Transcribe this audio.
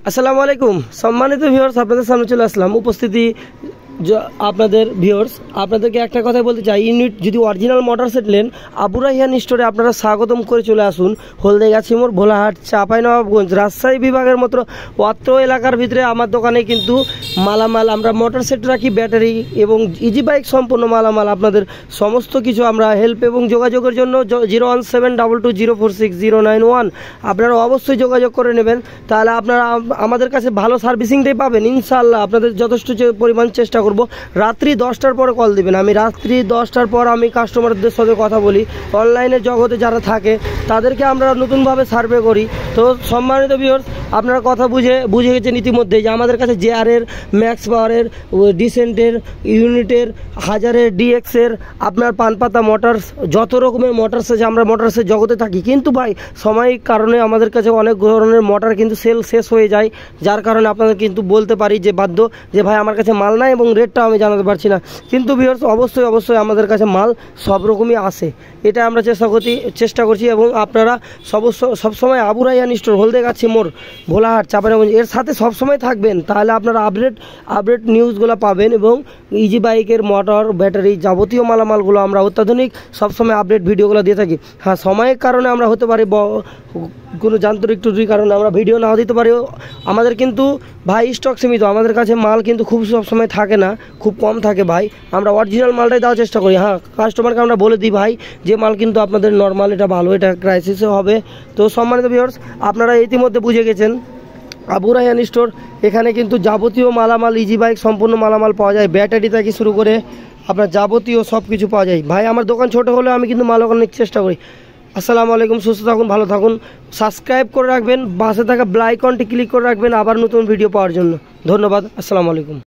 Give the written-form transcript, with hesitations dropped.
আসসালামু আলাইকুম সম্মানিত ভিউয়ার্স, আপনাদের সামনে চলে আসলাম উপস্থিতি আপনাদের ভিউয়ার্স, আপনাদেরকে একটা কথাই বলতে চাই। ইউনিট যদি অরিজিনাল মোটর সেট নেন, আবু রায়হান স্টোরে আপনারা স্বাগতম করে চলে আসুন। হলদেগাছি মোড়, ভোলাহাট, চাঁপাইনবাবগঞ্জ, রাজশাহী বিভাগের মতো অত্র এলাকার ভিতরে আমার দোকানে কিন্তু মালামাল আমরা মোটর সেট রাখি, ব্যাটারি এবং ইজি বাইক সম্পূর্ণ মালামাল। আপনাদের সমস্ত কিছু আমরা হেল্প এবং যোগাযোগের জন্য 01722046091 আপনারা অবশ্যই যোগাযোগ করে নেবেন। তাহলে আপনারা আমাদের কাছে ভালো সার্ভিসিংটাই পাবেন ইনশাআল্লাহ। আপনাদের যথেষ্ট পরিমাণ চেষ্টা করব। রাত্রি 10টার পরে কল দিবেন। আমি রাত্রি 10টার পর আমি কাস্টমারদের সাথে কথা বলি। অনলাইনের জগতে যারা থাকে তাদেরকে আমরা নতুনভাবে সার্ভে করি। তো সম্মানিত ভিউয়ার্স, আপনারা কথা বুঝে গেছেন ইতিমধ্যে যে আমাদের কাছে জেআরের, ম্যাক্স পাওয়ারের, ডিসেন্টের, ইউনিটের, হাজারের, ডিএক্সের, আপনার পানপাতা মোটরস, যত রকমের মোটরস আছে আমরা মোটরসের জগতে থাকি। কিন্তু ভাই সাময়িক কারণে আমাদের কাছে অনেক ধরনের মোটর কিন্তু সেল শেষ হয়ে যায়, যার কারণে আপনাদের কিন্তু বলতে পারি যে বাধ্য যে ভাই আমার কাছে মাল নাই এবং রেটটা আমি জানাতে পারছি না। কিন্তু ভিউয়ার্স অবশ্যই আমাদের কাছে মাল সব রকমই আসে, এটা আমরা চেষ্টা করছি এবং আপনারা সবসময় আবু রায়হান স্টোর, হলদেগাছি মোড়, ভোলাহাট, চাঁপাইনবাবগঞ্জ এর সাথে সবসময় থাকবেন। তাহলে আপনারা আপডেট নিউজগুলো পাবেন এবং ইজি বাইকের মোটর, ব্যাটারি, যাবতীয় মালামালগুলো আমরা অত্যাধুনিক সবসময় আপডেট ভিডিওগুলো দিয়ে থাকি। হ্যাঁ, সময়ের কারণে আমরা হতে পারি কোনো যান্ত্রিক ত্রুটির কারণে আমরা ভিডিও নাও দিতে পারি। আমাদের কিন্তু ভাই স্টক সীমিত, আমাদের কাছে মাল কিন্তু খুব সবসময় থাকে না, খুব কম থাকে ভাই। আমরা অরিজিনাল মালটাই দেওয়ার চেষ্টা করি। হ্যাঁ, কাস্টমারকে আমরা বলে দিই ভাই যে মাল কিন্তু আপনাদের নর্মাল, এটা ভালো, এটা ক্রাইসিসে হবে। তো সম্মানিত ভিউয়ার্স, আপনারা ইতিমধ্যে বুঝে গেছেন আবু রায়হান স্টোর, এখানে কিন্তু যাবতীয় মালামাল, ইজি বাইক সম্পূর্ণ মালামাল পাওয়া যায়। ব্যাটারি থেকে শুরু করে আপনার যাবতীয় সব কিছু পাওয়া যায়। ভাই আমার দোকান ছোট হলেও আমি কিন্তু মাল অনেক চেষ্টা করি। আসসালামু আলাইকুম, সুস্থ থাকুন, ভালো থাকুন, সাবস্ক্রাইব করে রাখবেন, পাশে থাকা বেল আইকনটি ক্লিক করে রাখবেন আবার নতুন ভিডিও পাওয়ার জন্য। ধন্যবাদ, আসসালামু আলাইকুম।